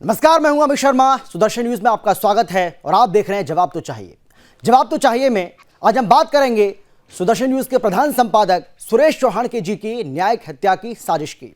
नमस्कार, मैं हूं अमित शर्मा। सुदर्शन न्यूज में आपका स्वागत है और आप देख रहे हैं जवाब तो चाहिए। जवाब तो चाहिए में आज हम बात करेंगे सुदर्शन न्यूज के प्रधान संपादक सुरेश चौहान के जी की न्यायिक हत्या की साजिश की।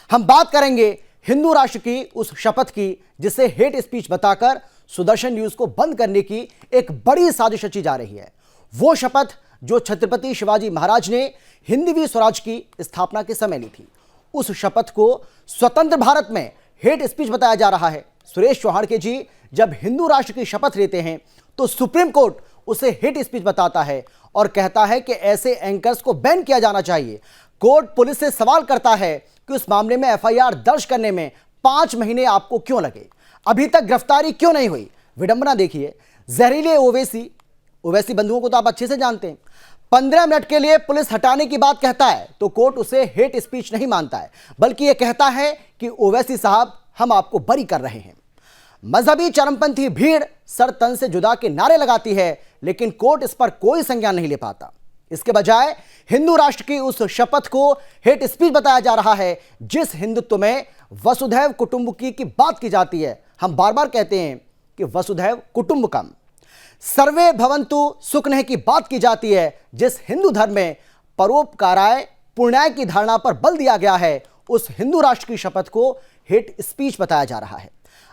हम बात करेंगे हिंदू राष्ट्र की उस शपथ की जिसे हेट स्पीच बताकर सुदर्शन न्यूज को बंद करने की एक बड़ी साजिश रची जा रही है। वो शपथ जो छत्रपति शिवाजी महाराज ने हिंदवी स्वराज की स्थापना के समय ली थी। उस शपथ को स्वतंत्र भारत में हेट स्पीच बताया जा रहा है। सुरेश चौहान के जी जब हिंदू राष्ट्र की शपथ लेते हैं तो सुप्रीम कोर्ट उसे हेट स्पीच बताता है और कहता है कि ऐसे एंकर्स को बैन किया जाना चाहिए। कोर्ट पुलिस से सवाल करता है कि उस मामले में एफआईआर दर्ज करने में 5 महीने आपको क्यों लगे, अभी तक गिरफ्तारी क्यों नहीं हुई। विडंबना देखिए, जहरीले ओवैसी बंधुओं को तो आप अच्छे से जानते हैं। 15 मिनट के लिए पुलिस हटाने की बात कहता है तो कोर्ट उसे हेट स्पीच नहीं मानता है, बल्कि यह कहता है कि ओवैसी साहब हम आपको बरी कर रहे हैं। मजहबी चरमपंथी भीड़ सर तन से जुदा के नारे लगाती है, लेकिन कोर्ट इस पर कोई संज्ञान नहीं ले पाता। इसके बजाय हिंदू राष्ट्र की उस शपथ को हेट स्पीच बताया जा रहा है जिस हिंदुत्व में वसुधैव कुटुंबकी की बात की जाती है। हम बार बार कहते हैं कि वसुधैव कुटुंबकम, सर्वे भवन्तु सुखनः की बात की जाती है। जिस हिंदू धर्म में परोपकाराय पुण्याय की धारणा पर बल दिया गया है, उस हिंदू राष्ट्र की शपथ को हेट स्पीच बताया जा रहा है।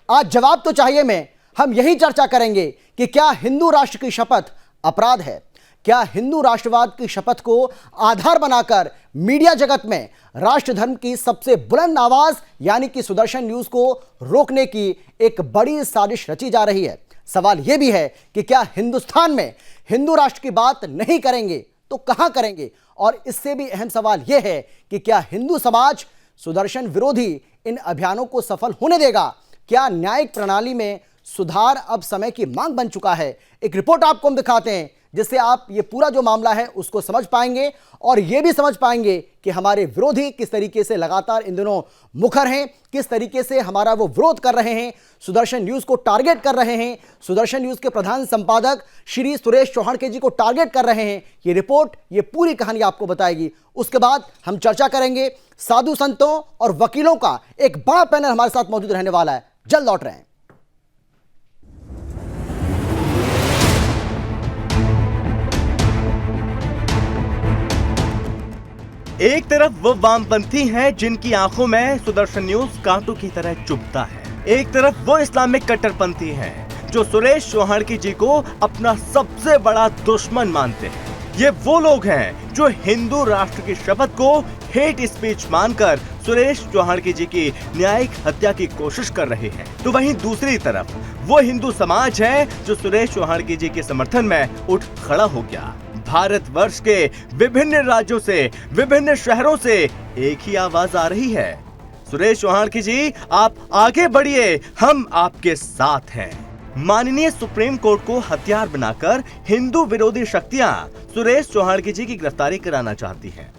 आज जवाब तो चाहिए में हम यही चर्चा करेंगे कि क्या हिंदू राष्ट्र की शपथ अपराध है। क्या हिंदू राष्ट्रवाद की शपथ को आधार बनाकर मीडिया जगत में राष्ट्र धर्म की सबसे बुलंद आवाज यानी कि सुदर्शन न्यूज को रोकने की एक बड़ी साजिश रची जा रही है। सवाल यह भी है कि क्या हिंदुस्तान में हिंदू राष्ट्र की बात नहीं करेंगे तो कहां करेंगे। और इससे भी अहम सवाल यह है कि क्या हिंदू समाज सुदर्शन विरोधी इन अभियानों को सफल होने देगा। क्या न्यायिक प्रणाली में सुधार अब समय की मांग बन चुका है। एक रिपोर्ट आपको हम दिखाते हैं जिससे आप ये पूरा जो मामला है उसको समझ पाएंगे और ये भी समझ पाएंगे कि हमारे विरोधी किस तरीके से लगातार इन दिनों मुखर हैं, किस तरीके से हमारा वो विरोध कर रहे हैं, सुदर्शन न्यूज को टारगेट कर रहे हैं, सुदर्शन न्यूज के प्रधान संपादक श्री सुरेश चौहान के जी को टारगेट कर रहे हैं। ये रिपोर्ट ये पूरी कहानी आपको बताएगी। उसके बाद हम चर्चा करेंगे। साधु संतों और वकीलों का एक बड़ा पैनल हमारे साथ मौजूद रहने वाला है। जल्द लौट रहे हैं। एक तरफ वो वामपंथी हैं जिनकी आंखों में सुदर्शन न्यूज कांटों की तरह चुभता है, एक तरफ वो इस्लामिक कट्टरपंथी हैं जो सुरेश चौहान की जी को अपना सबसे बड़ा दुश्मन मानते हैं। ये वो लोग हैं जो हिंदू राष्ट्र की शपथ को हेट स्पीच मानकर सुरेश चौहान की जी की न्यायिक हत्या की कोशिश कर रहे हैं। तो वहीं दूसरी तरफ वो हिंदू समाज है जो सुरेश चौहान की जी के समर्थन में उठ खड़ा हो गया। भारतवर्ष के विभिन्न राज्यों से, विभिन्न शहरों से एक ही आवाज आ रही है, सुरेश चौहान की जी आप आगे बढ़िए, हम आपके साथ हैं। माननीय सुप्रीम कोर्ट को हथियार बनाकर हिंदू विरोधी शक्तियां सुरेश चौहान की जी की गिरफ्तारी कराना चाहती हैं,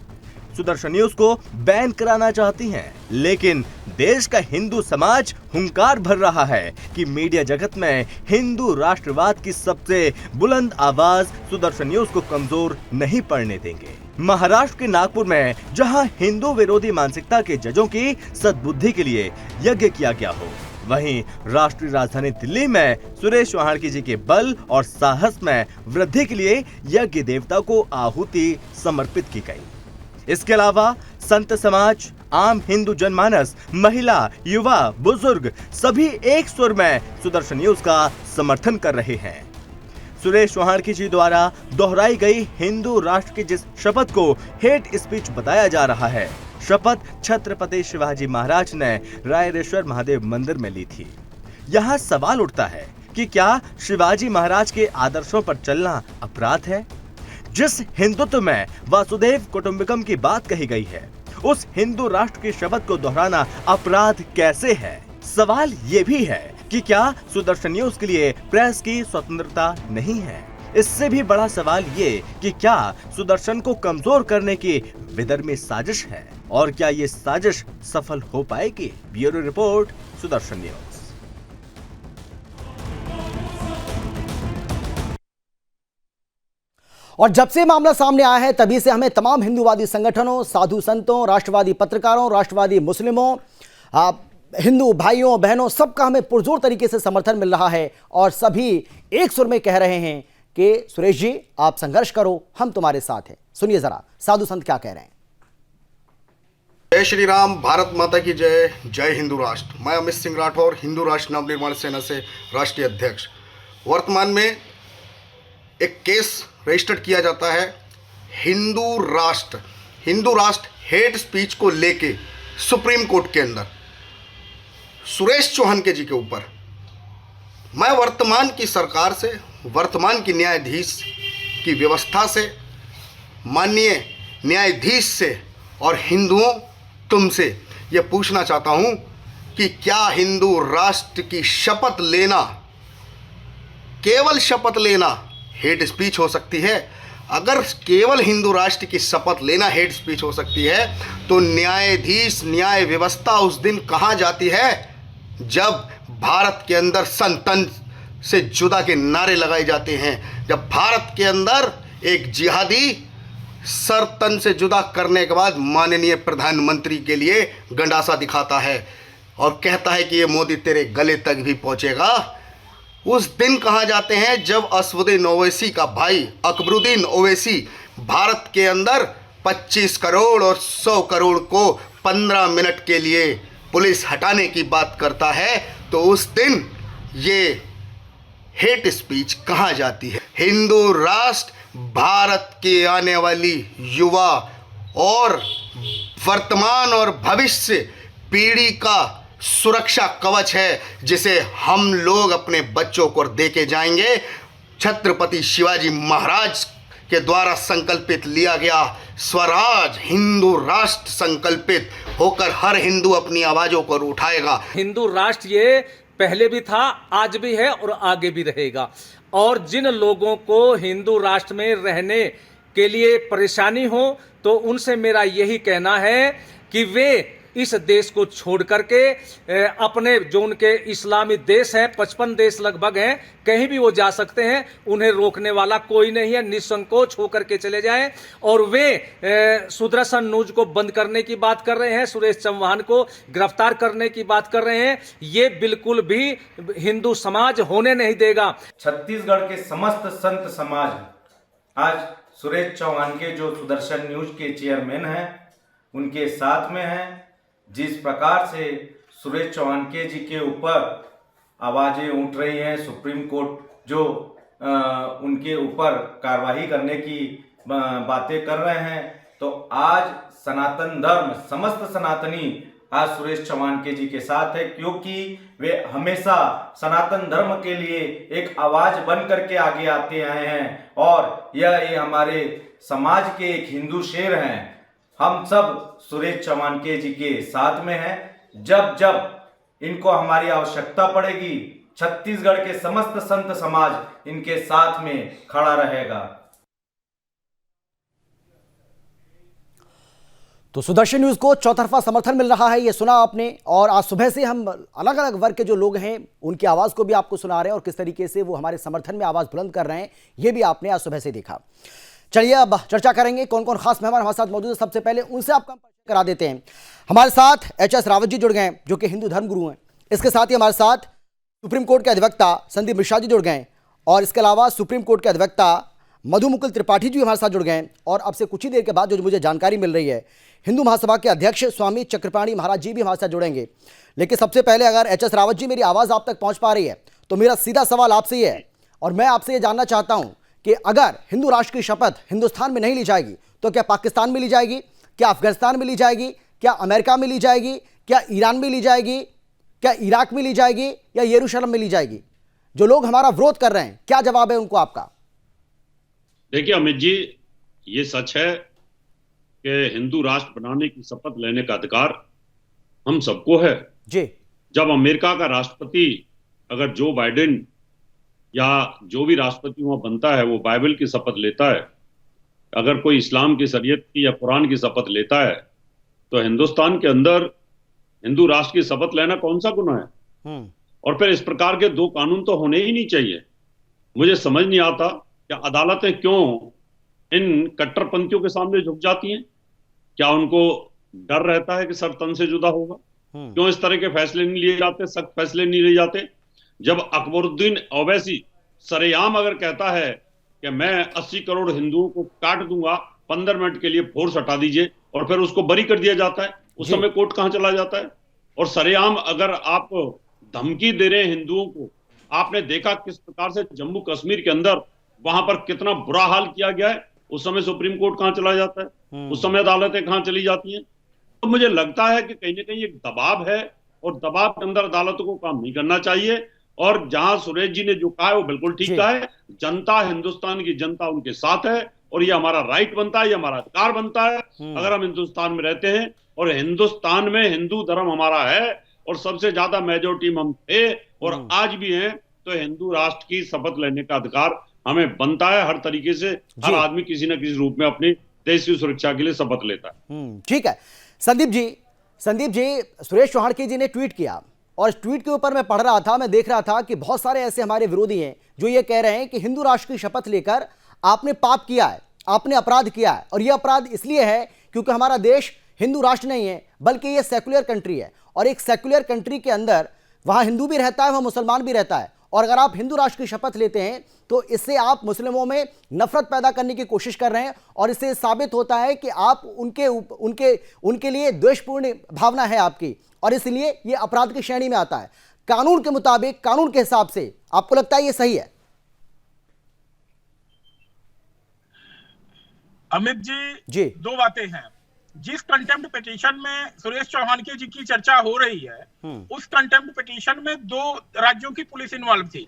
सुदर्शन न्यूज को बैन कराना चाहती हैं, लेकिन देश का हिंदू समाज हुंकार भर रहा है कि मीडिया जगत में हिंदू राष्ट्रवाद की सबसे बुलंद आवाज सुदर्शन न्यूज को कमजोर नहीं पड़ने देंगे। महाराष्ट्र के नागपुर में जहां हिंदू विरोधी मानसिकता के जजों की सद्बुद्धि के लिए यज्ञ किया गया हो, वहीं राष्ट्रीय राजधानी दिल्ली में सुरेश चौहान की जी के बल और साहस में वृद्धि के लिए यज्ञ देवता को आहुति समर्पित की गई। इसके अलावा संत समाज, आम हिंदू जनमानस, महिला, युवा, बुजुर्ग सभी एक सुर में सुदर्शन न्यूज का समर्थन कर रहे हैं। सुरेश चौहान की जी द्वारा दोहराई गई हिंदू राष्ट्र की जिस शपथ को हेट स्पीच बताया जा रहा है, शपथ छत्रपति शिवाजी महाराज ने रायरेश्वर महादेव मंदिर में ली थी। यहाँ सवाल उठता है कि क्या शिवाजी महाराज के आदर्शों पर चलना अपराध है। जिस हिंदुत्व में वसुधैव कुटुंबकम की बात कही गई है, उस हिंदू राष्ट्र की शपथ को दोहराना अपराध कैसे है। सवाल ये भी है कि क्या सुदर्शन न्यूज के लिए प्रेस की स्वतंत्रता नहीं है। इससे भी बड़ा सवाल ये कि क्या सुदर्शन को कमजोर करने की विधर्मी साजिश है और क्या ये साजिश सफल हो पाएगी। Bureau report, Sudarshan news. और जब से मामला सामने आया है तभी से हमें तमाम हिंदूवादी संगठनों, साधु संतों, राष्ट्रवादी पत्रकारों, राष्ट्रवादी मुस्लिमों, हिंदू भाइयों बहनों सबका हमें पुरजोर तरीके से समर्थन मिल रहा है और सभी एक सुर में कह रहे हैं कि सुरेश जी आप संघर्ष करो, हम तुम्हारे साथ हैं। सुनिए जरा साधु संत क्या कह रहे हैं। जय श्री राम, भारत माता की जय, जय हिंदू राष्ट्र। मैं अमित सिंह राठौर, हिंदू राष्ट्र नवनिर्माण सेना से राष्ट्रीय अध्यक्ष। वर्तमान में एक केस रजिस्टर्ड किया जाता है हिंदू राष्ट्र हेट स्पीच को लेके सुप्रीम कोर्ट के अंदर सुरेश चौहान के जी के ऊपर। मैं वर्तमान की सरकार से, वर्तमान की न्यायाधीश की व्यवस्था से, माननीय न्यायाधीश से और हिंदुओं तुमसे ये पूछना चाहता हूँ कि क्या हिंदू राष्ट्र की शपथ लेना, केवल शपथ लेना हेट स्पीच हो सकती है? अगर केवल हिंदू राष्ट्र की शपथ लेना हेट स्पीच हो सकती है तो न्यायाधीश, न्याय व्यवस्था उस दिन कहाँ जाती है जब भारत के अंदर सन तन से जुदा के नारे लगाए जाते हैं, जब भारत के अंदर एक जिहादी सर तन से जुदा करने के बाद माननीय प्रधानमंत्री के लिए गंडासा दिखाता है और कहता है कि ये मोदी तेरे गले तक भी पहुंचेगा। उस दिन कहाँ जाते हैं जब असदुद्दीन ओवैसी का भाई अकबरुद्दीन ओवैसी भारत के अंदर 25 करोड़ और 100 करोड़ को 15 मिनट के लिए पुलिस हटाने की बात करता है, तो उस दिन ये हेट स्पीच कहाँ जाती है? हिंदू राष्ट्र भारत के आने वाली युवा और वर्तमान और भविष्य पीढ़ी का सुरक्षा कवच है, जिसे हम लोग अपने बच्चों को देके जाएंगे। छत्रपति शिवाजी महाराज के द्वारा संकल्पित लिया गया स्वराज हिंदू राष्ट्र संकल्पित होकर हर हिंदू अपनी आवाजों को उठाएगा। हिंदू राष्ट्र ये पहले भी था, आज भी है और आगे भी रहेगा। और जिन लोगों को हिंदू राष्ट्र में रहने के लिए परेशानी हो तो उनसे मेरा यही कहना है कि वे इस देश को छोड़ करके अपने जो उनके इस्लामी देश हैं, 55 देश लगभग हैं, कहीं भी वो जा सकते हैं, उन्हें रोकने वाला कोई नहीं है। निसंकोच होकर के चले जाएं। और वे सुदर्शन न्यूज को बंद करने की बात कर रहे हैं, सुरेश चौहान को गिरफ्तार करने की बात कर रहे हैं, ये बिल्कुल भी हिंदू समाज होने नहीं देगा। छत्तीसगढ़ के समस्त संत समाज आज सुरेश चौहान के जो सुदर्शन न्यूज के चेयरमैन हैं उनके साथ में हैं। जिस प्रकार से सुरेश चौहान के जी के ऊपर आवाजें उठ रही हैं, सुप्रीम कोर्ट जो उनके ऊपर कार्रवाई करने की बातें कर रहे हैं, तो आज सनातन धर्म, समस्त सनातनी आज सुरेश चौहान के जी के साथ है, क्योंकि वे हमेशा सनातन धर्म के लिए एक आवाज बन करके आगे आते आए हैं और ये हमारे समाज के एक हिंदू शेर हैं। हम सब सुरेश चौहान के जी के साथ में हैं। जब जब इनको हमारी आवश्यकता पड़ेगी, छत्तीसगढ़ के समस्त संत समाज इनके साथ में खड़ा रहेगा। तो सुदर्शन न्यूज को चौतरफा समर्थन मिल रहा है, ये सुना आपने। और आज सुबह से हम अलग अलग वर्ग के जो लोग हैं उनकी आवाज को भी आपको सुना रहे हैं और किस तरीके से वो हमारे समर्थन में आवाज बुलंद कर रहे हैं, ये भी आपने आज सुबह से देखा। चलिए अब चर्चा करेंगे कौन कौन खास मेहमान हमारे साथ मौजूद है। सबसे पहले उनसे आपका परिचय करा देते हैं। हमारे साथ एच.एस. रावत जी जुड़ गए हैं जो कि हिंदू धर्मगुरु हैं। इसके साथ ही हमारे साथ सुप्रीम कोर्ट के अधिवक्ता संदीप मिश्रा जी जुड़ गए हैं और इसके अलावा सुप्रीम कोर्ट के अधिवक्ता मधु मुकुल त्रिपाठी जी हमारे साथ जुड़ गए हैं। और अब से कुछ ही देर के बाद जो मुझे जानकारी मिल रही है, हिंदू महासभा के अध्यक्ष स्वामी चक्रपाणी महाराज जी भी हमारे साथ जुड़ेंगे। लेकिन सबसे पहले अगर एच.एस. रावत जी मेरी आवाज़ आप तक पहुँच पा रही है तो मेरा सीधा सवाल आपसे ये है और मैं आपसे ये जानना चाहता हूँ कि अगर हिंदू राष्ट्र की शपथ हिंदुस्तान में नहीं ली जाएगी तो क्या पाकिस्तान में ली जाएगी, क्या अफगानिस्तान में ली जाएगी, क्या अमेरिका में ली जाएगी, क्या ईरान में ली जाएगी, क्या इराक में ली जाएगी या यरूशलेम में ली जाएगी? जो लोग हमारा विरोध कर रहे हैं, क्या जवाब है उनको आपका? देखिए अमित जी, ये सच है कि हिंदू राष्ट्र बनाने की शपथ लेने का अधिकार हम सबको है जी। जब अमेरिका का राष्ट्रपति अगर जो बाइडेन या जो भी राष्ट्रपति वहां बनता है वो बाइबल की शपथ लेता है, अगर कोई इस्लाम की शरीयत की या कुरान की शपथ लेता है, तो हिंदुस्तान के अंदर हिंदू राष्ट्र की शपथ लेना कौन सा गुनाह है? और फिर इस प्रकार के दो कानून तो होने ही नहीं चाहिए। मुझे समझ नहीं आता कि अदालतें क्यों इन कट्टरपंथियों के सामने झुक जाती हैं। क्या उनको डर रहता है कि सर तन से जुदा होगा? क्यों इस तरह के फैसले नहीं लिए जाते, सख्त फैसले नहीं लिए जाते? जब अकबरुद्दीन ओवैसी सरेआम अगर कहता है कि मैं 80 करोड़ हिंदुओं को काट दूंगा, 15 मिनट के लिए फोर्स हटा दीजिए, और फिर उसको बरी कर दिया जाता है, उस समय कोर्ट कहां चला जाता है? और सरेआम अगर आप धमकी दे रहे हैं हिंदुओं को, आपने देखा किस प्रकार से जम्मू कश्मीर के अंदर वहां पर कितना बुरा हाल किया गया है, उस समय सुप्रीम कोर्ट कहां चला जाता है? उस समय अदालतें कहां चली जाती हैं? तो मुझे लगता है कि कहीं ना कहीं एक दबाव है, और दबाव के अंदर अदालतों को काम नहीं करना चाहिए। और जहां सुरेश जी ने जो कहा है वो बिल्कुल ठीक कहा है। जनता, हिंदुस्तान की जनता उनके साथ है, और ये हमारा राइट बनता है, ये हमारा अधिकार बनता है अगर हम हिंदुस्तान में रहते हैं। और हिंदुस्तान में हिंदू धर्म हमारा है, और सबसे ज्यादा मेजोरिटी में हम थे और आज भी हैं, तो हिंदू राष्ट्र की शपथ लेने का अधिकार हमें बनता है। हर तरीके से हर आदमी किसी न किसी रूप में अपने देश की सुरक्षा के लिए शपथ लेता है। ठीक है संदीप जी, सुरेश चौहान जी ने ट्वीट किया, और इस ट्वीट के ऊपर मैं पढ़ रहा था, मैं देख रहा था कि बहुत सारे ऐसे हमारे विरोधी हैं जो ये कह रहे हैं कि हिंदू राष्ट्र की शपथ लेकर आपने पाप किया है, आपने अपराध किया है, और यह अपराध इसलिए है क्योंकि हमारा देश हिंदू राष्ट्र नहीं है बल्कि ये सेक्युलर कंट्री है, और एक सेक्युलर कंट्री के अंदर वहां हिंदू भी रहता है, वहां मुसलमान भी रहता है, और अगर आप हिंदू राष्ट्र की शपथ लेते हैं तो इससे आप मुस्लिमों में नफरत पैदा करने की कोशिश कर रहे हैं, और इससे साबित होता है कि आप उनके लिए द्वेषपूर्ण भावना है आपकी, और इसलिए यह अपराध की श्रेणी में आता है। कानून के मुताबिक, कानून के हिसाब से आपको लगता है यह सही है? अमित जी, दो बातें हैं। जिस कंटेम्प्ट पिटीशन में सुरेश चौहान जी की चर्चा हो रही है, उस कंटेम्प्ट पिटीशन में 2 राज्यों की पुलिस इन्वॉल्व थी।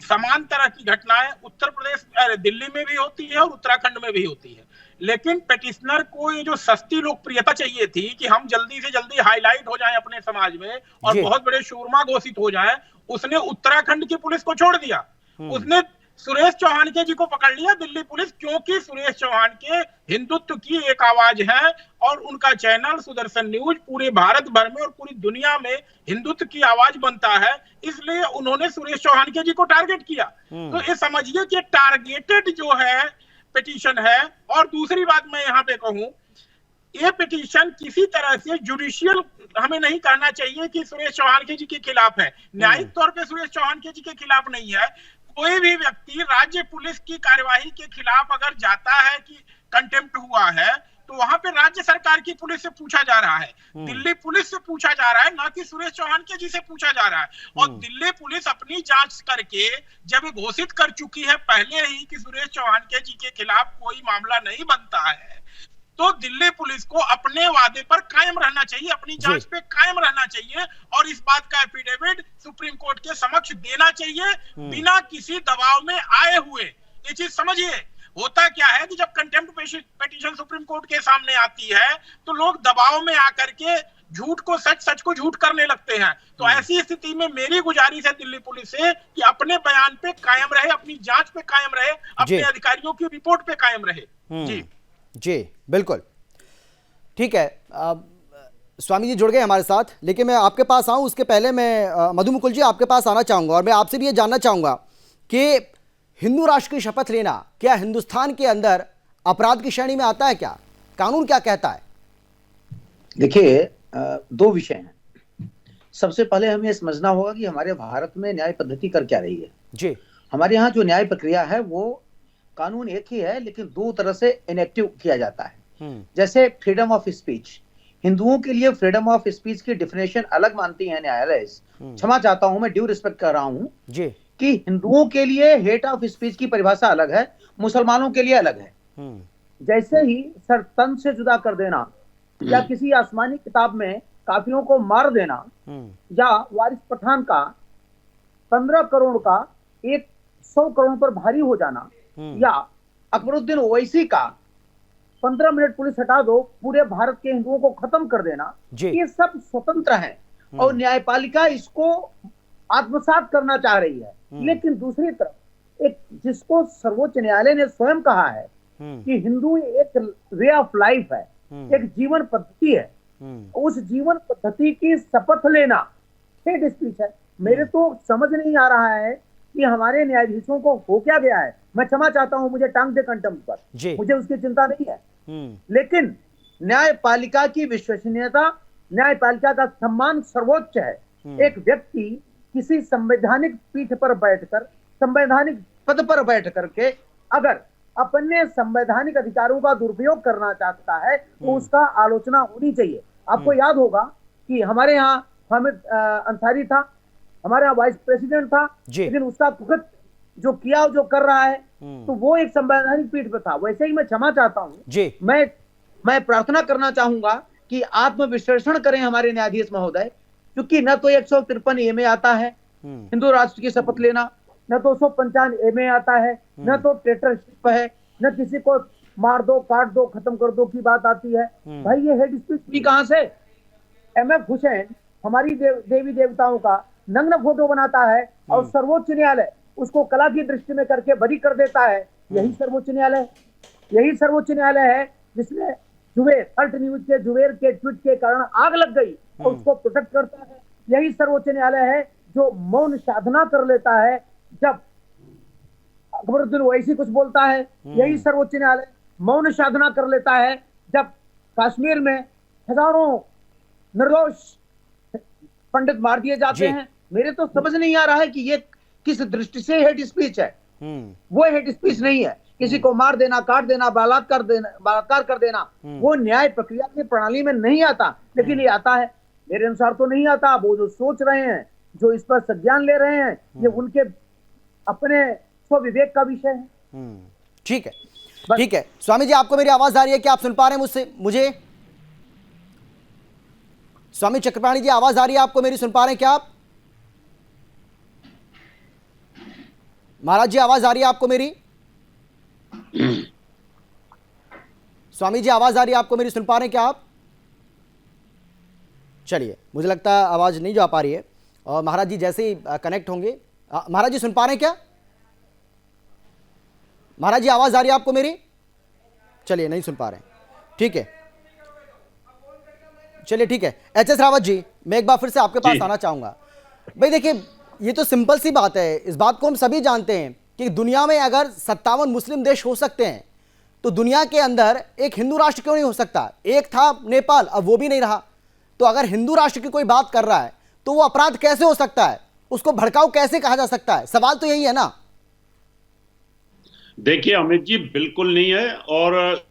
समान तरह की घटनाएं उत्तर प्रदेश, दिल्ली में भी होती है और उत्तराखंड में भी होती है, लेकिन पिटिशनर को ये जो सस्ती लोकप्रियता चाहिए थी कि हम जल्दी से जल्दी हाईलाइट हो जाएं अपने समाज में और बहुत बड़े शूरमा घोषित हो जाएं, उसने उत्तराखंड की पुलिस को छोड़ दिया। उसने सुरेश चौहान जी को पकड़ लिया दिल्ली पुलिस, क्योंकि सुरेश चौहान के हिंदुत्व की एक आवाज है, और उनका चैनल सुदर्शन न्यूज पूरे भारत भर में और पूरी दुनिया में हिंदुत्व की आवाज बनता है, इसलिए उन्होंने सुरेश चौहान जी को टारगेट किया। तो ये समझिए कि टारगेटेड जो है पिटीशन है। और दूसरी बात मैं यहाँ पे कहूं, ये पिटीशन किसी तरह से जुडिशियल हमें नहीं कहना चाहिए कि सुरेश चौहान जी के खिलाफ है, न्यायिक तौर पे सुरेश चौहान जी के खिलाफ नहीं है। कोई भी व्यक्ति राज्य पुलिस की कार्यवाही के खिलाफ अगर जाता है कि कंटेम्प्ट हुआ है, तो वहां पे राज्य सरकार की पुलिस से पूछा जा रहा है, दिल्ली पुलिस से पूछा जा रहा है, ना कि सुरेश चौहान जी से पूछा जा रहा है। और दिल्ली पुलिस अपनी जांच करके जब घोषित कर चुकी है पहले ही कि सुरेश चौहान जी के खिलाफ कोई मामला नहीं बनता है, तो दिल्ली पुलिस को अपने वादे पर कायम रहना चाहिए, अपनी जांच पे कायम रहना चाहिए, और इस बात का एफिडेविट सुप्रीम कोर्ट के समक्ष देना चाहिए बिना किसी दबाव में आए हुए। ये चीज समझिए, होता क्या है कि जब कंटेम्प्ट पिटीशन सुप्रीम कोर्ट के सामने आती है तो लोग दबाव में आकर के झूठ को सच, सच को झूठ करने लगते हैं। तो ऐसी स्थिति में मेरी गुजारिश है दिल्ली पुलिस से कि अपने बयान पे कायम रहे, अपनी जांच पे कायम रहे, अपने अधिकारियों की रिपोर्ट पे कायम रहे। जी बिल्कुल ठीक है। स्वामी जी जुड़ गए हमारे साथ, लेकिन मैं आपके पास आऊं उसके पहले मैं मधु मुकुल जी आपके पास आना चाहूंगा, और मैं आपसे भी ये जानना चाहूंगा कि हिंदू राष्ट्र की शपथ लेना क्या हिंदुस्तान के अंदर अपराध की श्रेणी में आता है? क्या कानून क्या कहता है? देखिए, 2 विषय हैं। सबसे पहले हमें समझना होगा कि हमारे भारत में न्याय पद्धति कर क्या रही है। जी, हमारे यहाँ जो न्याय प्रक्रिया है वो कानून एक ही है, लेकिन 2 तरह से इनेक्टिव किया जाता है। जैसे फ्रीडम ऑफ स्पीच, हिंदुओं के लिए फ्रीडम ऑफ स्पीच की डिफिनेशन अलग मानती है न्यायालय। क्षमा चाहता हूं, मैं ड्यू रिस्पेक्ट कर रहा हूं जी, कि हिंदुओं के लिए हेट ऑफ स्पीच की परिभाषा अलग है, मुसलमानों के लिए अलग है। जैसे ही सर तन से जुदा कर देना, या किसी आसमानी किताब में काफिरों को मार देना, या वारिस पठान का 15 करोड़ का 100 करोड़ पर भारी हो जाना, या अकबरुद्दीन ओवैसी का 15 मिनट पुलिस हटा दो पूरे भारत के हिंदुओं को खत्म कर देना, ये सब स्वतंत्र है और न्यायपालिका इसको आत्मसात करना चाह रही है। लेकिन दूसरी तरफ एक जिसको सर्वोच्च न्यायालय ने स्वयं कहा है कि हिंदू एक वे ऑफ लाइफ है, एक जीवन पद्धति है, उस जीवन पद्धति की शपथ लेना हेट स्पीच है। मेरे तो समझ नहीं आ रहा है कि हमारे न्यायाधीशों को हो क्या गया है। मैं क्षमा चाहता हूं, मुझे टांग दे कंटेम्प्ट पर, मुझे उसकी चिंता नहीं है, लेकिन न्यायपालिका की विश्वसनीयता न्यायपालिका का सम्मान सर्वोच्च है। एक व्यक्ति किसी संवैधानिक पीठ पर बैठकर, संवैधानिक पद पर बैठ करके अगर अपने संवैधानिक अधिकारों का दुरुपयोग करना चाहता है तो उसका आलोचना होनी चाहिए। आपको याद होगा कि हमारे यहाँ हामिद अंसारी था, हमारे यहाँ वाइस प्रेसिडेंट था, लेकिन उसका कुकत जो किया जो कर रहा है तो वो एक संवैधानिक पीठ पर था। वैसे ही मैं क्षमा चाहता हूँ। मैं प्रार्थना करना चाहूंगा कि आत्मविश्लेषण करें हमारे न्यायाधीश महोदय, क्योंकि न तो 153 ए में आता है हिंदू राष्ट्र की शपथ लेना, न तो 255 ए में आता है, न तो ट्रेटरशिप है, न किसी को मार दो, काट दो, खत्म कर दो की बात आती है। भाई ये हेड स्पीच भी कहां से? MF हुसैन हमारी देवी देवताओं का नग्न फोटो बनाता है और सर्वोच्च न्यायालय उसको कला की दृष्टि में करके बरी कर देता है। यही सर्वोच्च न्यायालय है जिसमें जुबेर, अल्ट न्यूज के जुबेर के ट्वीट के कारण आग लग गई और उसको प्रोटेक्ट करता है। यही सर्वोच्च न्यायालय है जो मौन साधना कर लेता है जब अकबरुद्दीन ओवैसी कुछ बोलता है। यही सर्वोच्च न्यायालय मौन साधना कर लेता है जब कश्मीर में हजारों निर्दोष पंडित मार दिए जाते हैं। मेरे तो समझ नहीं आ रहा है कि ये किस दृष्टि से हेड स्पीच है। वो हेड स्पीच नहीं है। किसी को मार देना, काट देना, बलात्कार कर देना वो न्याय प्रक्रिया की प्रणाली में नहीं आता, लेकिन ये आता है। मेरे अनुसार तो नहीं आता। वो जो सोच रहे हैं, जो इस पर संज्ञान ले रहे हैं, ये उनके अपने स्वविवेक का विषय है। ठीक है स्वामी जी, आपको मेरी आवाज आ रही है? क्या आप सुन पा रहे हैं मुझे? स्वामी चक्रपाणी जी, आवाज आ रही है आपको मेरी? सुन पा रहे हैं क्या आप? महाराज जी, आवाज आ रही है आपको मेरी? स्वामी जी, आवाज आ रही है आपको मेरी? सुन पा रहे हैं क्या आप? चलिए, मुझे लगता है आवाज नहीं जा पा रही है। और महाराज जी जैसे ही कनेक्ट होंगे, महाराज जी सुन पा रहे हैं क्या? महाराज जी, आवाज आ रही है आपको मेरी? चलिए, नहीं सुन पा रहे हैं। ठीक है, चलिए ठीक है। HS रावत जी, मैं एक बार फिर से आपके पास आना चाहूंगा। भाई देखिए, ये तो सिंपल सी बात है। इस बात को हम सभी जानते हैं कि दुनिया में अगर 57 मुस्लिम देश हो सकते हैं तो दुनिया के अंदर एक हिंदू राष्ट्र क्यों नहीं हो सकता? एक था नेपाल, अब वो भी नहीं रहा। तो अगर हिंदू राष्ट्र की कोई बात कर रहा है तो वो अपराध कैसे हो सकता है? उसको भड़काऊ कैसे कहा जा सकता है? सवाल तो यही है ना। देखिए अमित जी, बिल्कुल नहीं है। और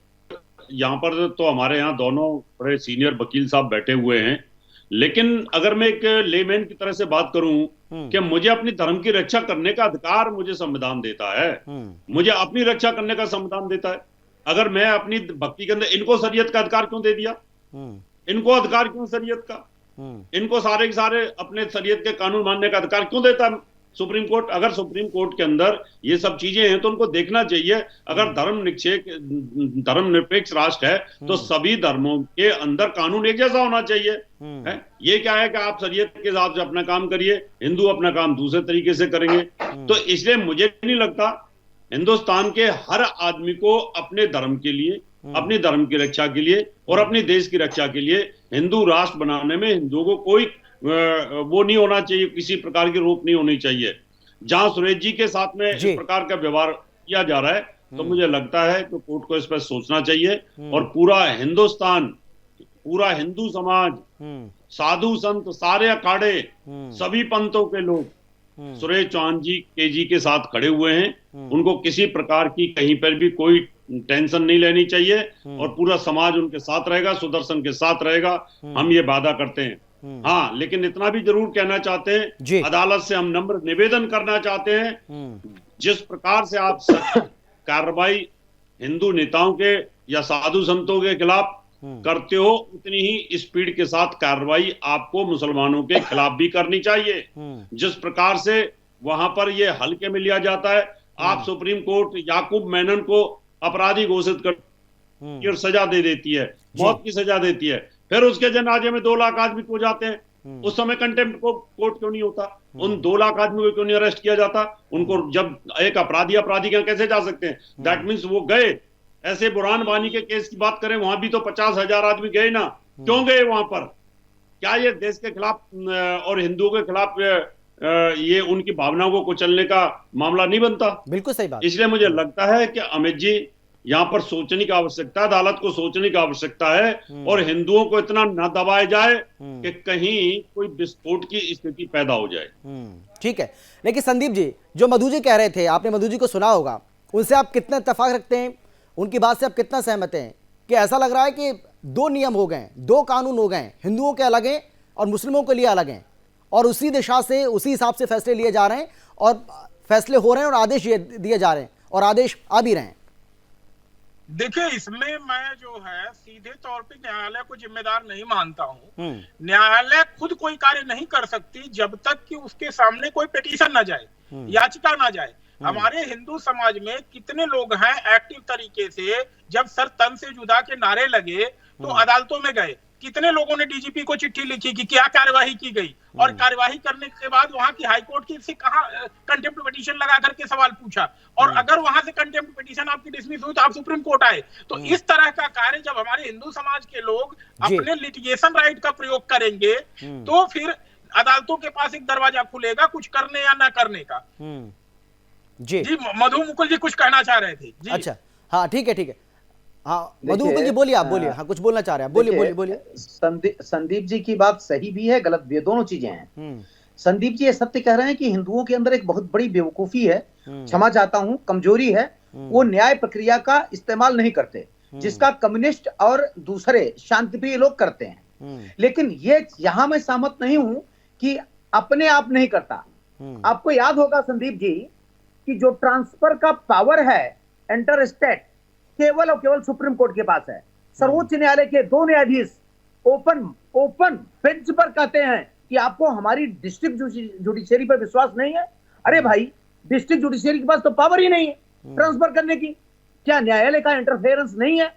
यहाँ पर तो हमारे यहाँ दोनों बड़े सीनियर वकील साहब बैठे हुए हैं, लेकिन अगर मैं एक लेमैन की तरह से बात करूं कि मुझे अपनी धर्म की रक्षा करने का अधिकार मुझे संविधान देता है, मुझे अपनी रक्षा करने का संविधान देता है। अगर मैं अपनी भक्ति के अंदर, इनको शरीयत का अधिकार क्यों दे दिया? इनको अधिकार क्यों शरीयत का? इनको सारे के सारे अपने शरीयत के कानून मानने का अधिकार क्यों देता है सुप्रीम कोर्ट? अगर सुप्रीम कोर्ट के अंदर ये सब चीजें हैं तो उनको देखना चाहिए। अगर धर्मनिरपेक्ष राष्ट्र है तो सभी धर्मों के अंदर कानून एक जैसा होना चाहिए। है? ये क्या है कि आप शरीयत के हिसाब से अपना काम करिए, हिंदू अपना काम दूसरे तरीके से करेंगे। तो इसलिए मुझे नहीं लगता हिंदुस्तान के हर आदमी को अपने धर्म के लिए, अपनी धर्म की रक्षा के लिए और अपने देश की रक्षा के लिए हिंदू राष्ट्र बनाने में हिंदुओं को कोई वो नहीं होना चाहिए, किसी प्रकार की रोक नहीं होनी चाहिए। जहां सुरेश जी के साथ में इस प्रकार का व्यवहार किया जा रहा है तो मुझे लगता है कि कोर्ट को इस पर सोचना चाहिए। और पूरा हिंदुस्तान, पूरा हिंदू समाज, साधु संत, सारे अखाड़े, सभी पंथों के लोग सुरेश चौहान जी KG के साथ खड़े हुए हैं। उनको किसी प्रकार की कहीं पर भी कोई टेंशन नहीं लेनी चाहिए और पूरा समाज उनके साथ रहेगा, सुदर्शन के साथ रहेगा। हम ये वादा करते हैं। हाँ, लेकिन इतना भी जरूर कहना चाहते हैं, अदालत से हम नम्र निवेदन करना चाहते हैं, जिस प्रकार से आप कार्रवाई हिंदू नेताओं के या साधु संतों के खिलाफ करते हो, उतनी ही स्पीड के साथ कार्रवाई आपको मुसलमानों के खिलाफ भी करनी चाहिए। जिस प्रकार से वहां पर ये हल्के में लिया जाता है, आप सुप्रीम कोर्ट याकूब मेनन को अपराधी घोषित कर सजा दे देती है, मौत की सजा देती है। फिर उसके जनाजे में 2 लाख आदमी को जाते हैं। उस समय कंटेम्प्ट को कोर्ट क्यों नहीं होता? उन 2 लाख आदमी को क्यों नहीं अरेस्ट किया जाता? उनको जब एक अपराधी के कैसे जा सकते हैं? दैट मीन्स वो गए। ऐसे बुरहान वानी के केस की बात करें, वहां भी तो 50,000 आदमी गए ना। क्यों गए वहां पर? क्या ये देश के खिलाफ और हिंदुओं के खिलाफ ये उनकी भावनाओं को कुचलने का मामला नहीं बनता? बिल्कुल सही बात। इसलिए मुझे लगता है कि अमित जी, यहाँ पर सोचने की आवश्यकता है, अदालत को सोचने की आवश्यकता है और हिंदुओं को इतना न दबाया जाए कि कहीं कोई विस्फोट की स्थिति पैदा हो जाए। ठीक है, लेकिन संदीप जी, जो मधु जी कह रहे थे, आपने मधु जी को सुना होगा, उनसे आप कितना इत्तेफाक रखते हैं, उनकी बात से आप कितना सहमत हैं कि ऐसा लग रहा है कि दो नियम हो गए, दो कानून हो गए, हिंदुओं के अलग हैं और मुस्लिमों के लिए अलग हैं, और उसी दिशा से उसी हिसाब से फैसले लिए जा रहे हैं और फैसले हो रहे हैं और आदेश दिए जा रहे हैं और आदेश आ भी रहे हैं? देखिए, इसमें मैं जो है सीधे तौर पे न्यायालय को जिम्मेदार नहीं मानता हूँ। न्यायालय खुद कोई कार्य नहीं कर सकती जब तक कि उसके सामने कोई पिटीशन ना जाए, याचिका ना जाए। हमारे हिंदू समाज में कितने लोग हैं एक्टिव तरीके से, जब सर तन से जुदा के नारे लगे तो अदालतों में गए। कितने लोगों ने डीजीपी को चिट्ठी लिखी कि क्या कार्यवाही की गई, और कार्यवाही करने के बाद वहां की हाईकोर्ट की से कहा कंटेम्प्ट पिटीशन लगा करके सवाल पूछा, और अगर वहां से कंटेम्प्ट पिटीशन आपकी डिसमिस हुई तो आप सुप्रीम कोर्ट आए। तो इस तरह का कार्य जब हमारे हिंदू समाज के लोग अपने लिटिगेशन राइट का प्रयोग करेंगे तो फिर अदालतों के पास एक दरवाजा खुलेगा कुछ करने या ना करने का। जी मधु मुकुल जी कुछ कहना चाह रहे थे जी। अच्छा, हाँ ठीक है, ठीक है, हाँ मधु मुकुल जी बोलिए, आप बोलिए, हाँ कुछ बोलना चाह रहे हैं, बोलिए। संदीप जी की बात सही भी है, गलत भी है, दोनों चीजें हैं। संदीप जी ये सत्य कह रहे हैं कि हिंदुओं के अंदर एक बहुत बड़ी बेवकूफी है, क्षमा चाहता हूं, कमजोरी है, वो न्याय प्रक्रिया का इस्तेमाल नहीं करते, जिसका कम्युनिस्ट और दूसरे शांतिप्रिय लोग करते हैं। लेकिन ये यहां मैं सहमत नहीं हूं कि अपने आप नहीं करता। आपको याद होगा संदीप जी कि जो ट्रांसफर का पावर है इंटर स्टेट केवल और केवल सुप्रीम कोर्ट के पास है। सर्वोच्च न्यायालय के दो न्यायाधीश ओपन बेंच पर कहते हैं कि आपको हमारी डिस्ट्रिक्ट जुडिशियरी पर विश्वास नहीं है। अरे भाई, डिस्ट्रिक्ट जुडिशियरी के पास तो पावर ही नहीं है ट्रांसफर करने की। क्या न्यायालय का इंटरफेरेंस नहीं है?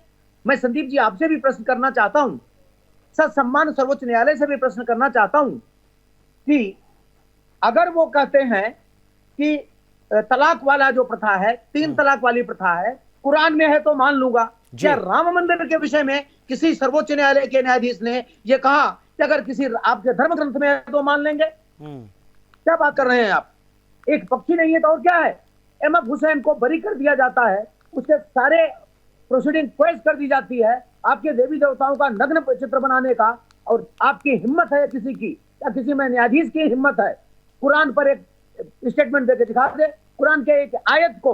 मैं संदीप जी आपसे भी प्रश्न करना चाहता हूं, सत्सम्मान सर्वोच्च न्यायालय से भी प्रश्न करना चाहता हूं कि अगर वो कहते हैं कि तलाक वाला जो प्रथा है, 3 तलाक वाली प्रथा है, कुरान में है तो मान लूंगा, क्या राम मंदिर के विषय में किसी सर्वोच्च न्यायालय के न्यायाधीश ने यह कहा कि अगर किसी आपके धर्म ग्रंथ में है तो मान लेंगे? क्या बात कर रहे हैं आप? एक पक्षी नहीं है तो और क्या है? अहमद हुसैन को बरी कर दिया जाता है, उसके सारे प्रोसीडिंग क्वेश कर दी जाती है, आपके देवी देवताओं का नग्न चित्र बनाने का, और आपकी हिम्मत है किसी की, या किसी में न्यायाधीश की हिम्मत है कुरान पर एक स्टेटमेंट देके दिखा दे, कुरान के एक आयत को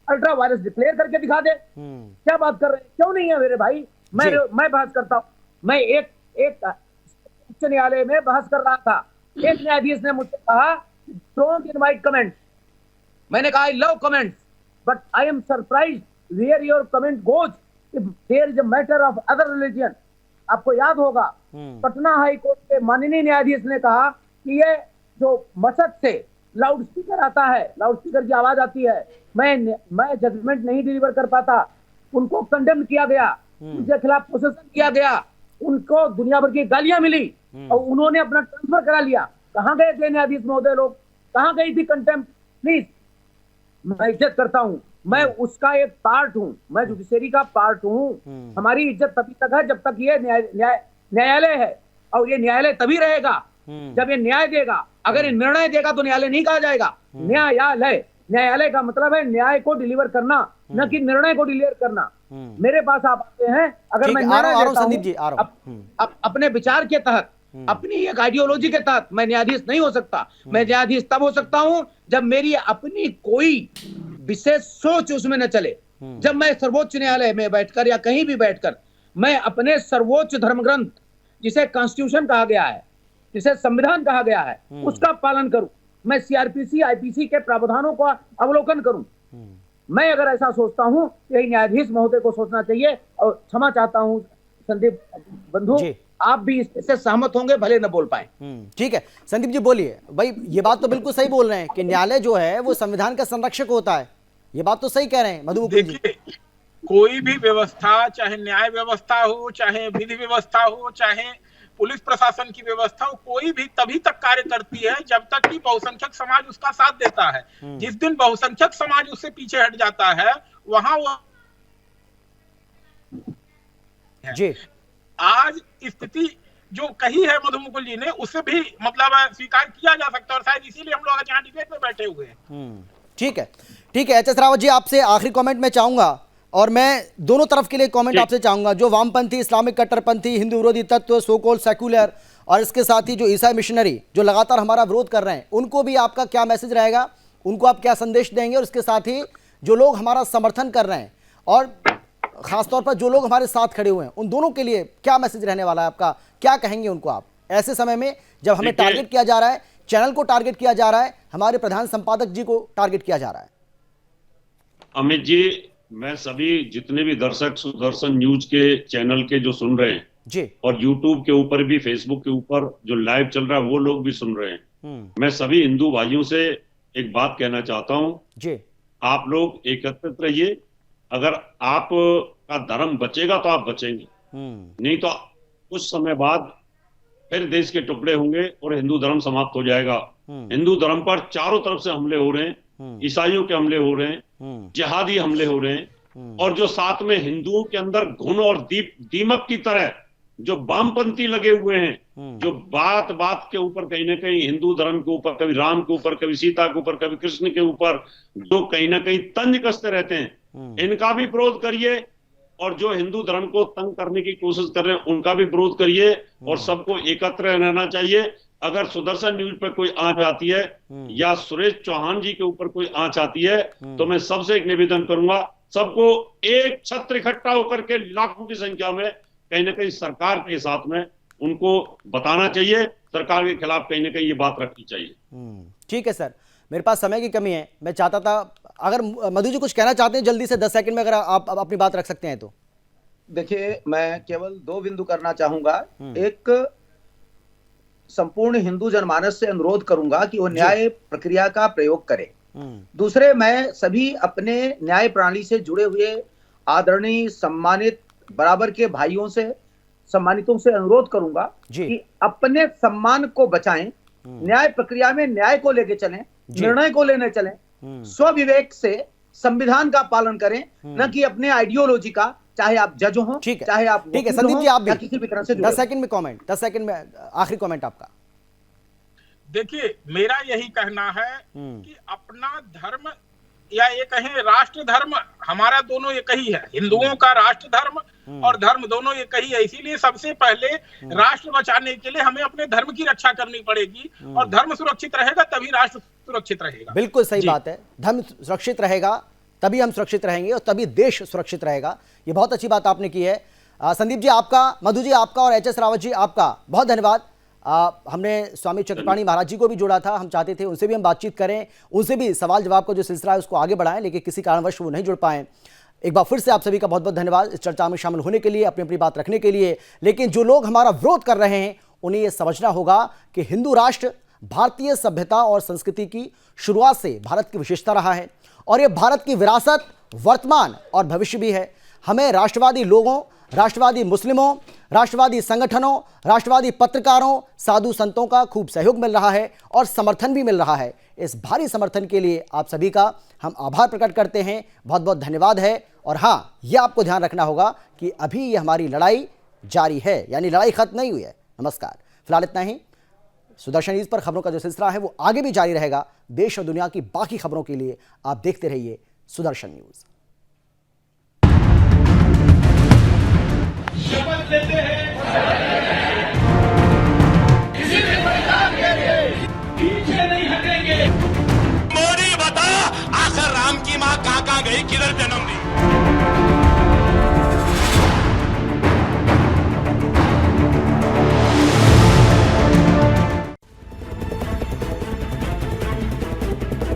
अल्ट्रा वायरस डिक्लेयर करके दिखा दे? क्या बात कर रहे हैं? क्यों नहीं है मेरे भाई? मैं बहस करता हूं। मैं एक उच्च न्यायालय में बहस कर रहा था, एक न्यायाधीश ने मुझसे कहा डोंट इनवाइट कमेंट्स। मैंने कहा I love comments but I am surprised where your comment goes if there is a matter of other religion. आपको याद होगा पटना हाई कोर्ट के माननीय न्यायाधीश ने कहा कि ये जो मसद से लाउड स्पीकर आता है, लाउड स्पीकर की आवाज आती है, मैं जजमेंट नहीं डिलीवर कर पाता, उनको कंडेम किया गया, उनके खिलाफ प्रोसेसन किया गया, उनको दुनिया भर की गालियां मिली और उन्होंने अपना ट्रांसफर करा लिया। कहां गए थे न्यायाधीश महोदय लोग? कहां गई थी कंटेम्प्ट? प्लीज, मैं इज्जत करता हूं, मैं उसका एक पार्ट हूं, मैं जुडिशरी का पार्ट हूं। हमारी इज्जत तभी तक है जब तक ये न्यायालय है, और ये न्यायालय तभी रहेगा जब ये न्याय देगा। अगर ये निर्णय देगा तो न्यायालय नहीं कहा जाएगा, न्यायालय का मतलब है न्याय को डिलीवर करना, न कि निर्णय को डिलीवर करना। मेरे पास आप आते हैं, अगर मैं निर्णय देता हूं अपने विचार के तहत, अपनी एक आइडियोलॉजी के तहत, मैं न्यायाधीश नहीं हो सकता। मैं न्यायाधीश तब हो सकता हूं जब मेरी अपनी कोई विशेष सोच उसमें न चले। जब मैं सर्वोच्च न्यायालय में बैठकर या कहीं भी बैठकर मैं अपने सर्वोच्च धर्म ग्रंथ, जिसे कॉन्स्टिट्यूशन कहा गया है, जिसे संविधान कहा गया है, उसका पालन करूं, मैं सीआरपीसी आईपीसी के प्रावधानों का अवलोकन करूं। मैं अगर ऐसा सोचता हूं, यही न्यायाधीश महोदय को सोचना चाहिए। और क्षमा चाहता हूं संदीप बंधु, आप भी इससे सहमत होंगे, भले न बोल पाए। ठीक है संदीप जी बोलिए। भाई ये बात तो बिल्कुल सही बोल रहे हैं कि न्यायालय जो है वो संविधान का संरक्षक होता है, ये बात तो सही कह रहे हैं मधु मुकुल जी। कोई भी व्यवस्था, चाहे न्याय व्यवस्था हो, चाहे विधि व्यवस्था हो, चाहे पुलिस प्रशासन की व्यवस्था हो, कोई भी तभी तक कार्य करती है जब तक कि बहुसंख्यक समाज उसका साथ देता है। जिस दिन बहुसंख्यक समाज उससे पीछे हट जाता है, वहां वो जी आज स्थिति जो कही है मधु मुकुल जी ने, उससे भी मतलब स्वीकार किया जा सकता है, और शायद इसीलिए हम लोग यहाँ डिबेट में बैठे हुए हैं। ठीक है, ठीक है। एच एस रावत जी, आपसे आखिरी कमेंट में चाहूंगा और मैं दोनों तरफ के लिए कमेंट आपसे चाहूंगा, जो वामपंथी, इस्लामिक कट्टरपंथी, हिंदू विरोधी तत्व, सो कॉल्ड सेक्युलर, और इसके साथ ही जो ईसाई मिशनरी जो लगातार हमारा विरोध कर रहे हैं, उनको भी आपका क्या मैसेज रहेगा, उनको आप क्या संदेश देंगे? और इसके साथ ही जो लोग हमारा समर्थन कर रहे हैं और खासतौर पर जो लोग हमारे साथ खड़े हुए हैं, उन दोनों के लिए क्या मैसेज रहने वाला है आपका? क्या कहेंगे उनको आप ऐसे समय में जब हमें टारगेट किया जा रहा है, चैनल को टारगेट किया जा रहा है, हमारे प्रधान संपादक जी को टारगेट किया जा रहा है? अमित जी, मैं सभी जितने भी दर्शक सुदर्शन न्यूज के चैनल के जो सुन रहे हैं जी, और यूट्यूब के ऊपर भी, फेसबुक के ऊपर जो लाइव चल रहा है वो लोग भी सुन रहे हैं, मैं सभी हिंदू भाइयों से एक बात कहना चाहता हूं जी, आप लोग एकत्रित रहिए। अगर आप का धर्म बचेगा तो आप बचेंगे, नहीं तो कुछ समय बाद फिर देश के टुकड़े होंगे और हिंदू धर्म समाप्त हो जाएगा। हिंदू धर्म पर चारों तरफ से हमले हो रहे हैं, ईसाइयों के हमले हो रहे हैं, जिहादी हमले हो रहे हैं, और जो साथ में हिंदुओं के अंदर घुन और दीमक की तरह जो वामपंथी लगे हुए हैं, जो बात बात के ऊपर कहीं ना कहीं हिंदू धर्म के ऊपर, कभी राम के ऊपर, कभी सीता के ऊपर, कभी कृष्ण के ऊपर, जो कहीं ना कहीं तंज कसते रहते हैं, इनका भी विरोध करिए। और जो हिंदू धर्म को तंग करने की कोशिश कर रहे हैं उनका भी विरोध करिए, और सबको एकत्र रहना चाहिए। अगर सुदर्शन न्यूज पर कोई आंच आती है या सुरेश चौहान जी के ऊपर कोई आंच आती है, तो मैं सबसे एक निवेदन करूंगा, सबको एक छत्र इकट्ठा होकर के लाखों की संख्या में कहीं ना कहीं सरकार के साथ में उनको बताना चाहिए, सरकार के खिलाफ कहीं ना कहीं ये बात रखनी चाहिए। ठीक है सर, मेरे पास समय की कमी है, मैं चाहता था अगर मधु जी कुछ कहना चाहते हैं जल्दी से 10 सेकंड में, अगर आप अपनी बात रख सकते हैं तो। देखिए, मैं केवल 2 बिंदु करना चाहूंगा। एक, संपूर्ण हिंदू जनमानस से अनुरोध करूंगा कि वो न्याय प्रक्रिया का प्रयोग करे। दूसरे, मैं सभी अपने न्याय प्रणाली से जुड़े हुए आदरणीय, सम्मानित, बराबर के भाइयों से, सम्मानितों से अनुरोध करूंगा कि अपने सम्मान को बचाएं, न्याय प्रक्रिया में न्याय को लेके चलें, निर्णय को लेने चलें, स्वविवेक से संविधान का पालन करें, न कि अपने आइडियोलॉजी का, चाहे आप जज हो, चाहे आप ठीक है संदीप जी, आप भी किसी भी तरह से 10 सेकंड में कमेंट, 10 सेकंड में आखिरी कमेंट आपका। देखिए, मेरा यही कहना है कि अपना धर्म या ये कहें राष्ट्र धर्म, हमारा दोनों एक ही है। हिंदुओं का राष्ट्र धर्म और धर्म दोनों एक ही है। इसीलिए सबसे पहले राष्ट्र बचाने के लिए हमें अपने धर्म की रक्षा करनी पड़ेगी, और धर्म सुरक्षित रहेगा तभी राष्ट्र सुरक्षित रहेगा। बिल्कुल सही बात है, धर्म सुरक्षित रहेगा तभी हम सुरक्षित रहेंगे और तभी देश सुरक्षित रहेगा। ये बहुत अच्छी बात आपने की है। संदीप जी आपका, मधु जी आपका और एच एस रावत जी आपका बहुत धन्यवाद। हमने स्वामी चक्रपाणी महाराज जी को भी जोड़ा था, हम चाहते थे उनसे भी हम बातचीत करें, उनसे भी सवाल जवाब का जो सिलसिला है उसको आगे बढ़ाएं, लेकिन किसी कारणवश वो नहीं जुड़ पाए। एक बार फिर से आप सभी का बहुत बहुत धन्यवाद इस चर्चा में शामिल होने के लिए, अपनी अपनी बात रखने के लिए। लेकिन जो लोग हमारा विरोध कर रहे हैं उन्हें यह समझना होगा कि हिंदू राष्ट्र भारतीय सभ्यता और संस्कृति की शुरुआत से भारत की विशेषता रहा है, और यह भारत की विरासत वर्तमान और भविष्य भी है। हमें राष्ट्रवादी लोगों, राष्ट्रवादी मुस्लिमों, राष्ट्रवादी संगठनों, राष्ट्रवादी पत्रकारों, साधु संतों का खूब सहयोग मिल रहा है और समर्थन भी मिल रहा है। इस भारी समर्थन के लिए आप सभी का हम आभार प्रकट करते हैं, बहुत बहुत धन्यवाद है। और हाँ, यह आपको ध्यान रखना होगा कि अभी ये हमारी लड़ाई जारी है, यानी लड़ाई खत्म नहीं हुई है। नमस्कार, फिलहाल इतना ही। सुदर्शन न्यूज़ पर खबरों का जो सिलसिला है वो आगे भी जारी रहेगा। देश और दुनिया की बाकी खबरों के लिए आप देखते रहिए सुदर्शन न्यूज़। शपथ लेते हैं, किसी भी परिणाम के लिए पीछे नहीं हटेंगे। मोदी बता, आखिर राम की माँ कहाँ गई, किधर जन्म